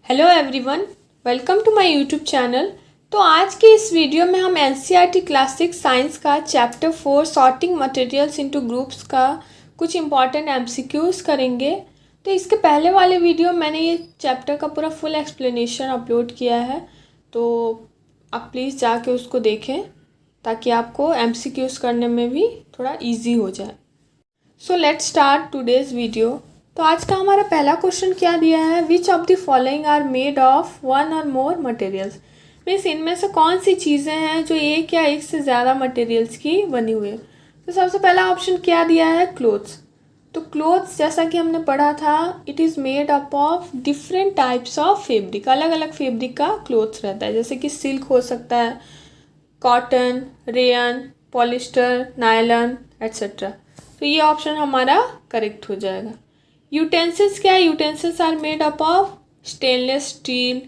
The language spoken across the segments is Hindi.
Hello everyone, welcome to my YouTube channel. तो आज के इस वीडियो में हम एनसीईआरटी क्लासिक साइंस का chapter 4 sorting materials into groups का कुछ इंपॉर्टेंट एमसीक्यूज करेंगे। तो इसके पहले वाले वीडियो मैंने ये चैप्टर का पूरा फुल एक्सप्लेनेशन अपलोड किया है, तो आप प्लीज़ जाके उसको देखें ताकि आपको एमसीक्यूज करने में भी थोड़ा ईजी हो जाए। So let's start today's video. तो आज का हमारा पहला क्वेश्चन क्या दिया है, which of the following are made of one or more materials. Means इनमें से कौन सी चीज़ें हैं जो एक या एक से ज़्यादा मटेरियल्स की बनी हुई है। तो सबसे पहला ऑप्शन क्या दिया है, क्लोथ्स। तो क्लोथ्स जैसा कि हमने पढ़ा था, it is made up of different types of fabric. अलग अलग फैब्रिक का क्लोथ्स रहता है, जैसे कि सिल्क हो सकता है, cotton, rayon, polyester, nylon etcetera. तो ये ऑप्शन हमारा करेक्ट हो जाएगा। यूटेंसिल्स क्या है, utensils are made up of stainless steel,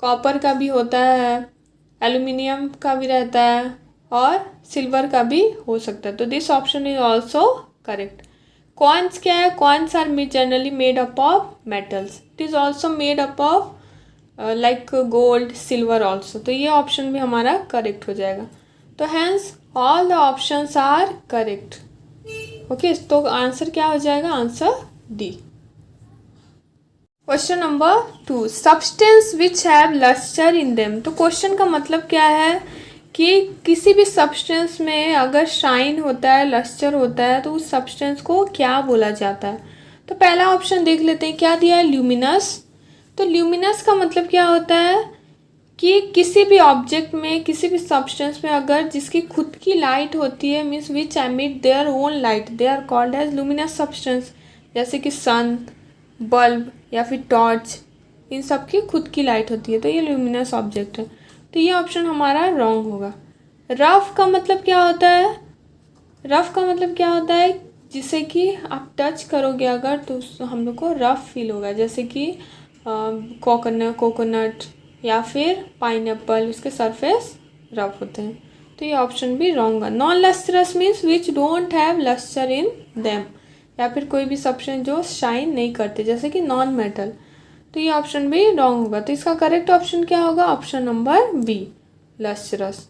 copper का भी होता है, एल्युमिनियम का भी रहता है और सिल्वर का भी हो सकता है। तो this option is also correct. Coins क्या है, coins are generally made up of metals, it is also made up of like gold, silver also. तो ये ऑप्शन भी हमारा करेक्ट हो जाएगा। तो hence all the options are correct. Okay, तो आंसर क्या हो जाएगा, answer D. Question number 2, substance which have luster in them. तो क्वेश्चन का मतलब क्या है कि किसी भी सब्सटेंस में अगर शाइन होता है, लस्टर होता है, तो उस सब्सटेंस को क्या बोला जाता है। तो पहला ऑप्शन देख लेते हैं, क्या दिया है, ल्यूमिनस। तो ल्यूमिनस का मतलब क्या होता है कि किसी भी ऑब्जेक्ट में, किसी भी सब्सटेंस में अगर जिसकी खुद की लाइट होती है, means which emit their own light, they are called as luminous substance. जैसे कि सन, बल्ब या फिर टॉर्च, इन सब की खुद की लाइट होती है, तो ये ल्यूमिनस ऑब्जेक्ट है। तो ये ऑप्शन हमारा रॉन्ग होगा। रफ का मतलब क्या होता है, रफ का मतलब क्या होता है, जिसे कि आप टच करोगे अगर तो हम लोग को रफ फील होगा, जैसे कि कोकोनट या फिर पाइनएप्पल, उसके सरफेस रफ होते हैं। तो ये ऑप्शन भी रॉन्ग है। Non lustrous means which don't have luster in them, या फिर कोई भी सब्सटेंस जो शाइन नहीं करते, जैसे कि नॉन मेटल। तो ये ऑप्शन भी रॉन्ग होगा। तो इसका करेक्ट ऑप्शन क्या होगा, option number B, lustrous.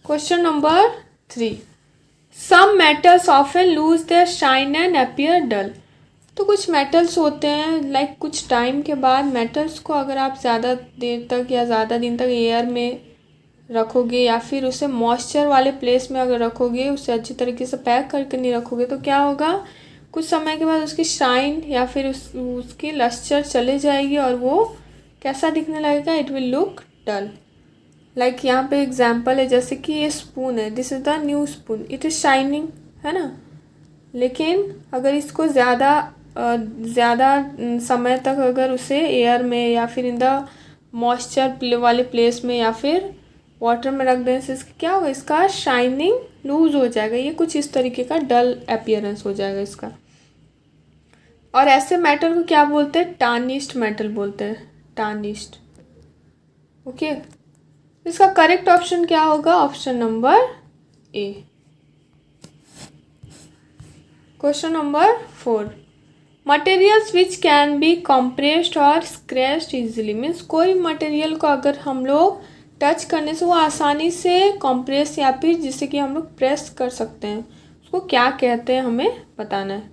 Question number 3, some metals often lose their shine and appear dull. तो कुछ मेटल्स होते हैं, लाइक कुछ टाइम के बाद मेटल्स को अगर आप ज़्यादा देर तक या ज़्यादा दिन तक एयर में रखोगे या फिर उसे मॉइस्चर वाले प्लेस में अगर रखोगे, उसे अच्छी तरीके से पैक करके नहीं रखोगे, तो क्या होगा, कुछ समय के बाद उसकी शाइन या फिर उसकी लस्टर चले जाएगी और वो कैसा दिखने लगेगा, it will look dull. Like यहाँ पे एग्जांपल है, जैसे कि ये स्पून है, this is the new spoon, it is shining, है ना। लेकिन अगर इसको ज़्यादा समय तक अगर उसे एयर में या फिर इन द मॉइस्चर वाले प्लेस में या फिर वाटर में रख देने से इसका क्या होगा, इसका शाइनिंग लूज हो जाएगा। ये कुछ इस तरीके का डल अपीयरेंस हो जाएगा इसका। और ऐसे मेटल को क्या बोलते हैं, टार्निश्ड मेटल बोलते हैं, टार्निश्ड। ओके, इसका करेक्ट ऑप्शन क्या होगा, option number A. Question number 4, materials which can be compressed और स्क्रैच्ड इजीली। मीन्स कोई मटेरियल को अगर हम लोग टच करने से वो आसानी से कंप्रेस या फिर जिससे कि हम लोग प्रेस कर सकते हैं, उसको क्या कहते हैं हमें बताना है।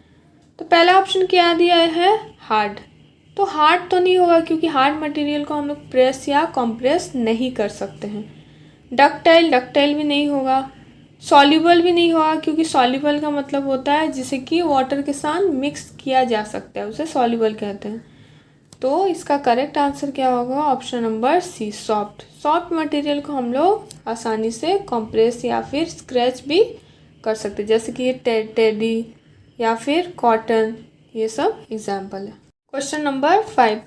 तो पहला ऑप्शन क्या दिया है, हार्ड। तो हार्ड तो नहीं होगा क्योंकि हार्ड मटेरियल को हम लोग प्रेस या कंप्रेस नहीं कर सकते हैं। डक्टाइल भी नहीं होगा। सॉल्युबल भी नहीं होगा क्योंकि सॉल्युबल का मतलब होता है जिसे कि वाटर के साथ मिक्स किया जा सकता है, उसे सॉल्युबल कहते हैं। तो इसका करेक्ट आंसर क्या होगा, option number C, soft. Soft material को हम लोग आसानी से कंप्रेस या फिर स्क्रैच भी कर सकते हैं, जैसे कि ये टेडी या फिर कॉटन, ये सब एग्जाम्पल है। क्वेश्चन नंबर 5,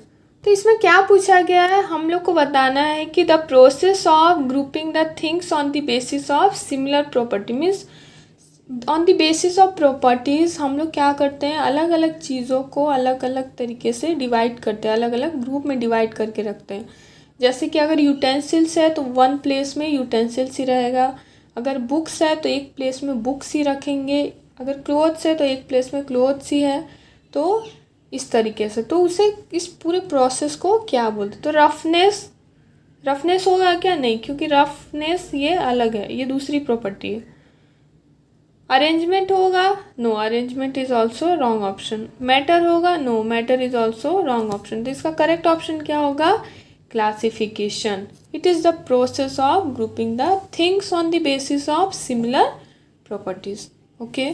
तो इसमें क्या पूछा गया है, हम लोग को बताना है कि the process of grouping the things on the basis of similar property. Means on the basis of properties हम लोग क्या करते हैं, अलग अलग चीज़ों को अलग अलग तरीके से डिवाइड करते हैं, अलग अलग ग्रुप में डिवाइड करके रखते हैं। जैसे कि अगर यूटेंसिल्स है तो वन प्लेस में यूटेंसिल्स ही रहेगा, अगर बुक्स है तो एक प्लेस में बुक्स ही रखेंगे, अगर क्लोथ्स है तो एक प्लेस में क्लोथ्स ही है। तो इस तरीके से, तो उसे इस पूरे प्रोसेस को क्या बोलते? तो रफनेस होगा क्या? नहीं, क्योंकि रफनेस ये अलग है, ये दूसरी प्रॉपर्टी है। अरेंजमेंट होगा? No, arrangement is also wrong option. Matter होगा? No, matter is also wrong option. तो इसका करेक्ट ऑप्शन क्या होगा? Classification. It is the process of grouping the things on the basis of similar properties. Okay,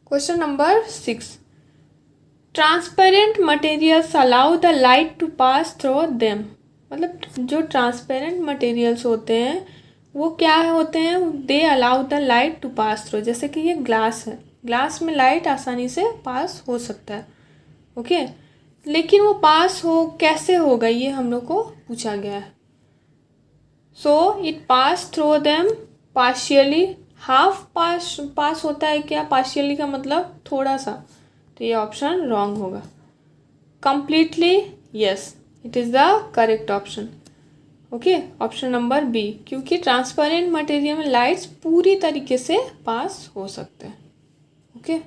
question number 6, transparent materials allow the light to pass through them. मतलब जो ट्रांसपेरेंट मटेरियल्स होते हैं वो क्या होते हैं? They allow the light to pass through. जैसे कि ये ग्लास है, ग्लास में लाइट आसानी से पास हो सकता है। ओके, लेकिन वो पास हो कैसे होगा, ये हम लोग को पूछा गया है। So it pass through them partially. Half past होता है क्या? पार्शियली का मतलब थोड़ा सा, तो ये ऑप्शन रॉन्ग होगा। Completely, yes, it is the correct option. Okay, option number B, क्योंकि ट्रांसपेरेंट मटेरियल में लाइट्स पूरी तरीके से पास हो सकते हैं। Okay,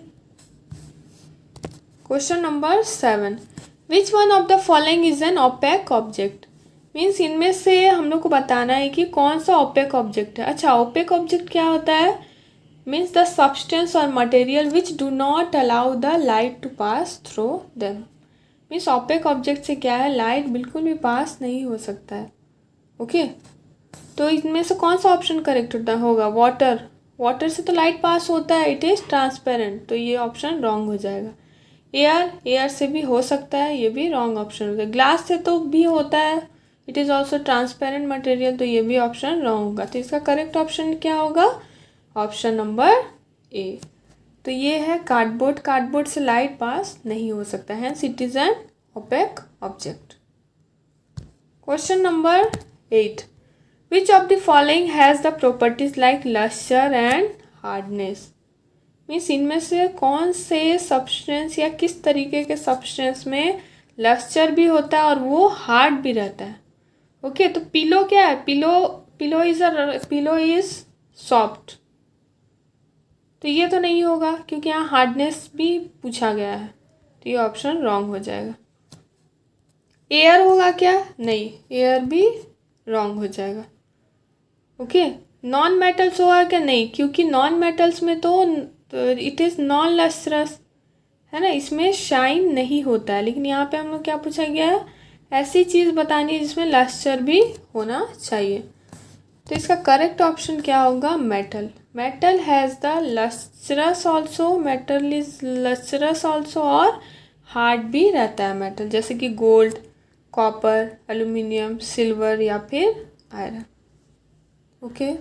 question number 7, which one of the following is an opaque object. Means इनमें से हम लोग को बताना है कि कौन सा ओपेक ऑब्जेक्ट है। अच्छा, ओपेक ऑब्जेक्ट क्या होता है? मीन्स द सब्सटेंस और material which do not allow the light to pass through them. Means opaque object से क्या है? लाइट बिल्कुल भी पास नहीं हो सकता है। ओके, तो इनमें से कौन सा ऑप्शन करेक्ट होगा? वाटर से तो लाइट पास होता है, इट इज़ ट्रांसपेरेंट, तो ये ऑप्शन रॉन्ग हो जाएगा। एयर से भी हो सकता है, ये भी रॉन्ग ऑप्शन हो जाएगा। ग्लास से तो भी होता है, it is also transparent material, तो ये भी ऑप्शन रॉन्ग होगा। तो इसका करेक्ट ऑप्शन क्या होगा? Option number A. तो ये है कार्डबोर्ड से लाइट पास नहीं हो सकता, hence it is an opaque object. Question number 8, which of the following has the properties like luster and hardness. Means इनमें से कौन से सब्सटेंस या किस तरीके के सब्सटेंस में लस्टर भी होता है और वो हार्ड भी रहता है। ओके, तो पिलो क्या है? पिलो इज सॉफ्ट, तो ये तो नहीं होगा क्योंकि यहाँ हार्डनेस भी पूछा गया है, तो ये ऑप्शन रॉन्ग हो जाएगा। एयर होगा क्या? नहीं, एयर भी रॉन्ग हो जाएगा। ओके, नॉन मेटल्स होगा क्या? नहीं, क्योंकि नॉन मेटल्स में तो इट इज़ नॉन लस्ट्रस है ना, इसमें शाइन नहीं होता है। लेकिन यहाँ पे हम लोग क्या पूछा गया है? ऐसी चीज़ बतानी है जिसमें लस्टर भी होना चाहिए। तो इसका करेक्ट ऑप्शन क्या होगा? Metal has the lustrous also, metal is lustrous also, और हार्ड भी रहता है मेटल, जैसे कि गोल्ड, कॉपर, एल्यूमिनियम, सिल्वर या फिर iron. Okay,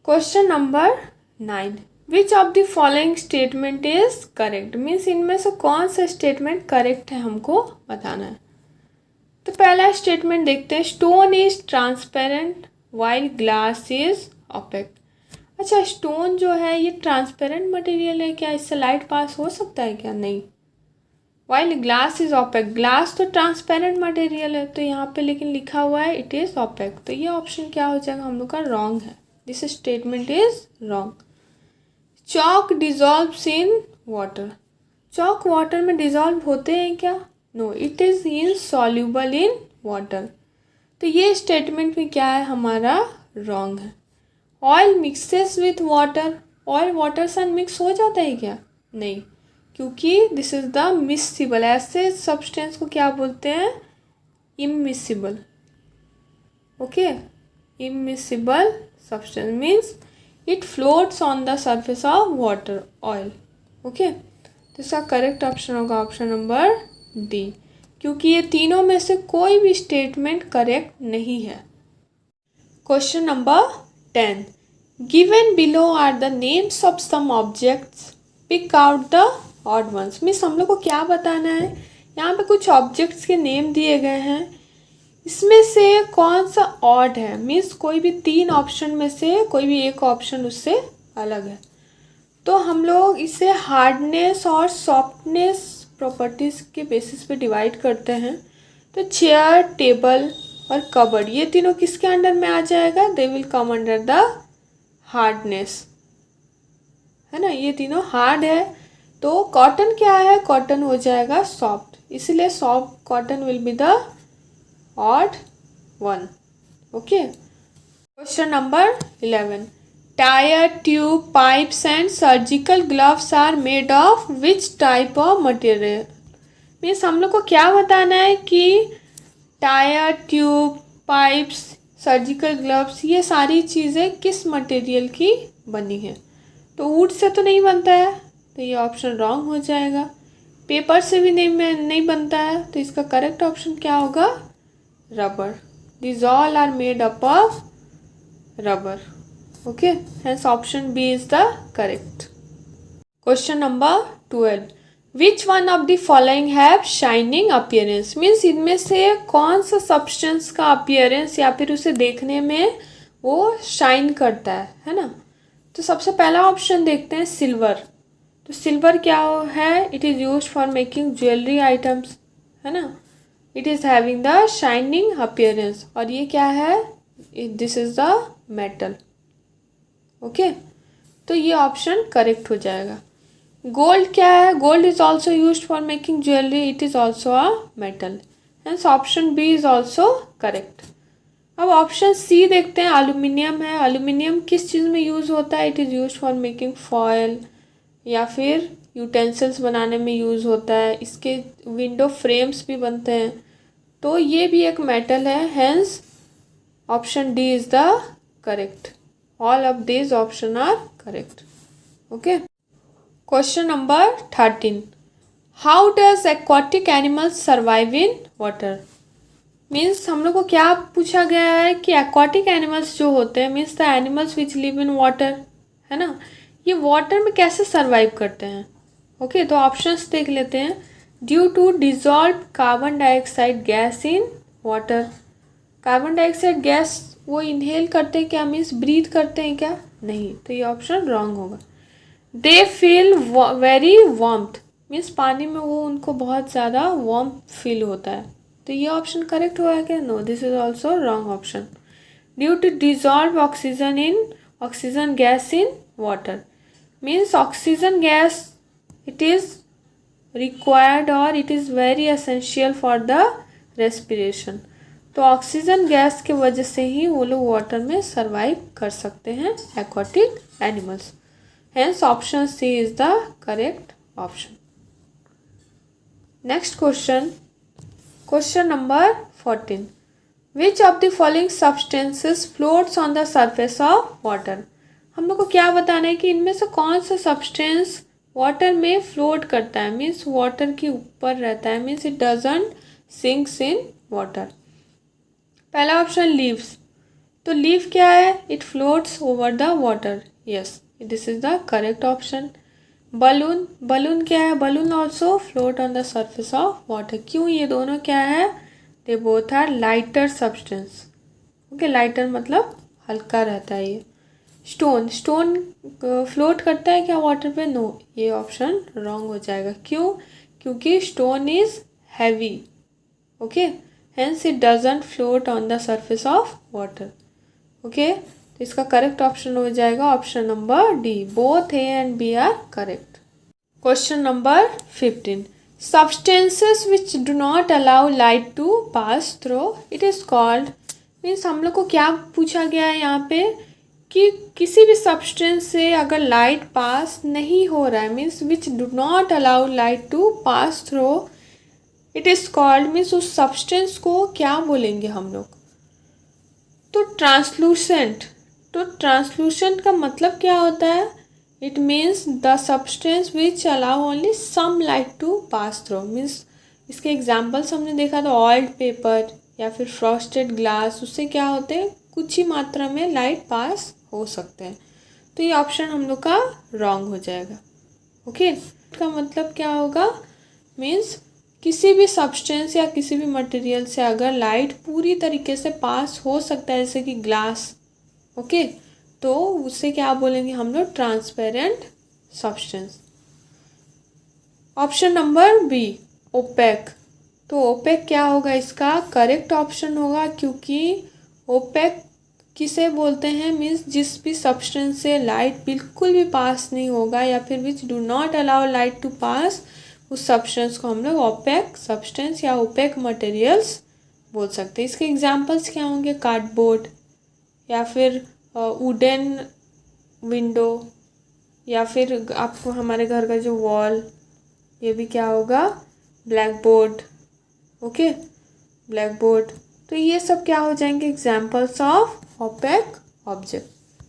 question number 9, which of the following statement is correct. Means इनमें से कौन सा स्टेटमेंट करेक्ट है हमको बताना है। तो पहला स्टेटमेंट देखते हैं, stone is transparent while glass is opaque. अच्छा, स्टोन जो है ये ट्रांसपेरेंट मटेरियल है क्या? इससे लाइट पास हो सकता है क्या? नहीं। While glass is opaque, glass तो ट्रांसपेरेंट मटेरियल है, तो यहाँ पे लेकिन लिखा हुआ है इट इज़ ओपेक, तो ये ऑप्शन क्या हो जाएगा हम लोग का? रॉन्ग है। This statement is wrong. Chalk dissolves in water, chalk water में डिजॉल्व होते हैं क्या? No, it is insoluble in water, तो ये स्टेटमेंट भी क्या है हमारा? रॉन्ग है। Oil mixes with water, oil water से मिक्स हो जाता है क्या? नहीं, क्योंकि दिस इज द मिसिबल, ऐसे सब्सटेंस को क्या बोलते हैं? Immiscible. Okay, immiscible substance means it floats on the surface of water, oil. Okay, तो इसका करेक्ट ऑप्शन होगा ऑप्शन नंबर डी, क्योंकि ये तीनों में से कोई भी स्टेटमेंट करेक्ट नहीं है। Question number 10, given below are the names of some objects, pick out the odd ones. Means हम लोग को क्या बताना है? यहाँ पे कुछ ऑब्जेक्ट्स के नेम दिए गए हैं, इसमें से कौन सा ऑड है? मीन्स कोई भी 3 ऑप्शन में से कोई भी एक ऑप्शन उससे अलग है, तो हम लोग इसे हार्डनेस और सॉफ्टनेस प्रॉपर्टीज़ के बेसिस पे डिवाइड करते हैं। तो चेयर, टेबल और कबर्ड, ये तीनों किसके अंडर में आ जाएगा? They will come under the hardness, है ना, ये तीनों हार्ड है, तो कॉटन क्या है, कॉटन हो जाएगा सॉफ्ट, इसलिए soft cotton will be the odd one. Okay, question number 11, tyre, tube, pipes and surgical gloves are made of which type of material. Means हम लोग को क्या बताना है कि tyre, tube, pipes, surgical gloves, ये सारी चीज़ें किस मटेरियल की बनी है। तो वुड से तो नहीं बनता है, तो ये ऑप्शन रॉन्ग हो जाएगा। पेपर से भी नहीं बनता है, तो इसका करेक्ट ऑप्शन क्या होगा, rubber. These all are made up of rubber. Okay, hence option B is the correct. Question number 12. Which one of the following have shining appearance? Means इनमें से कौन सा substance का appearance या फिर उसे देखने में वो shine करता है ना। तो सबसे पहला ऑप्शन देखते हैं सिल्वर। तो सिल्वर क्या है, it is use for making jewellery items, है ना। It is having the shining appearance, और ये क्या है, this is the metal. Okay, तो ये ऑप्शन करेक्ट हो जाएगा। गोल्ड क्या है, gold is also use for making jewellery, it is also a metal, hence option B is also correct. अब ऑप्शन सी देखते हैं, एल्यूमिनियम है। एल्यूमिनियम किस चीज़ में यूज़ होता है, it is use for making foil या फिर यूटेंसिल्स बनाने में यूज़ होता है, इसके विंडो फ्रेम्स भी बनते हैं, तो ये भी एक मेटल है, hence option D is the correct. All of this option are correct. Okay, question number 13, how does aquatic animals survive in water. Means हम लोग को क्या पूछा गया है कि एक्वाटिक एनिमल्स जो होते हैं, means the animals which live in water, है ना, ये वाटर में कैसे सर्वाइव करते हैं। ओके, तो ऑप्शंस देख लेते हैं। Due to dissolve carbon dioxide gas in water, carbon dioxide gas वो इनहेल करते हैं क्या, मीन्स ब्रीथ करते हैं क्या, नहीं, तो ये ऑप्शन रॉन्ग होगा। They feel very warmth, means पानी में वो उनको बहुत ज़्यादा वार्म फील होता है, तो ये ऑप्शन करेक्ट हुआ है क्या, no, this is also wrong option. Due to dissolve oxygen gas in water, means oxygen gas it is required or it is very essential for the respiration, तो ऑक्सीजन गैस के वजह से ही वो लोग वाटर में सर्वाइव कर सकते हैं aquatic animals, hence option C is the correct option. Next question, question number 14, which of the following substances floats on the surface of water. हम लोग को क्या बताना है कि इनमें से कौन सा सब्सटेंस वाटर में फ्लोट करता है, मीन्स वाटर के ऊपर रहता है, means it doesn't sinks in water. पहला ऑप्शन लीव्स, तो लीव क्या है, it floats over the water, yes, this is the correct option. Balloon, balloon क्या है, balloon also float on the surface of water, क्यों, ये दोनों क्या है, they both are lighter substance. Okay, lighter मतलब हल्का रहता है ये। स्टोन, स्टोन फ्लोट करता है क्या वाटर पे, नो, ये ऑप्शन रॉन्ग हो जाएगा, क्यों, क्योंकि stone is heavy. Okay, hence it doesn't float on the surface of water. Okay, तो इसका करेक्ट ऑप्शन हो जाएगा option number D, both A and B are correct. Question number 15, substances which do not allow light to pass through, it is called, means हम लोग को क्या पूछा गया है यहाँ पे कि किसी भी सब्सटेंस से अगर लाइट पास नहीं हो रहा है, means which do not allow light to pass through, it is called, means उस सब्सटेंस को क्या बोलेंगे हम लोग, तो ट्रांसलूसेंट। तो ट्रांसलूसेंट का मतलब क्या होता है, it means the substance which allow only some light to pass through, means इसके एग्जाम्पल्स हमने देखा था, ऑयल्ड पेपर या फिर फ्रॉस्टेड ग्लास, उससे क्या होते हैं, कुछ ही मात्रा में लाइट पास हो सकते हैं, तो ये ऑप्शन हम लोग का रॉन्ग हो जाएगा। ओके, इसका मतलब क्या होगा, मीन्स किसी भी सब्सटेंस या किसी भी मटेरियल से अगर लाइट पूरी तरीके से पास हो सकता है, जैसे कि ग्लास, ओके, तो उससे क्या बोलेंगे हम लोग, transparent substance. Option number B, opaque, तो ओपेक क्या होगा, इसका करेक्ट ऑप्शन होगा, क्योंकि ओपेक किसे बोलते हैं, मीन्स जिस भी सब्सटेंस से लाइट बिल्कुल भी पास नहीं होगा या फिर which do not allow light to pass, उस सब्सटेंस को हम लोग ओपेक सब्सटेंस या ओपेक मटेरियल्स बोल सकते हैं। इसके एग्जांपल्स क्या होंगे, कार्डबोर्ड या फिर वुडन विंडो या फिर आपको हमारे घर का जो वॉल, ये भी क्या होगा, black board. Okay, black board. तो ये सब क्या हो जाएंगे, examples of opaque object.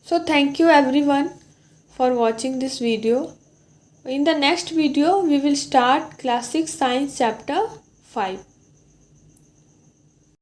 So thank you everyone for watching this video. In the next video we will start class 6 science chapter 5.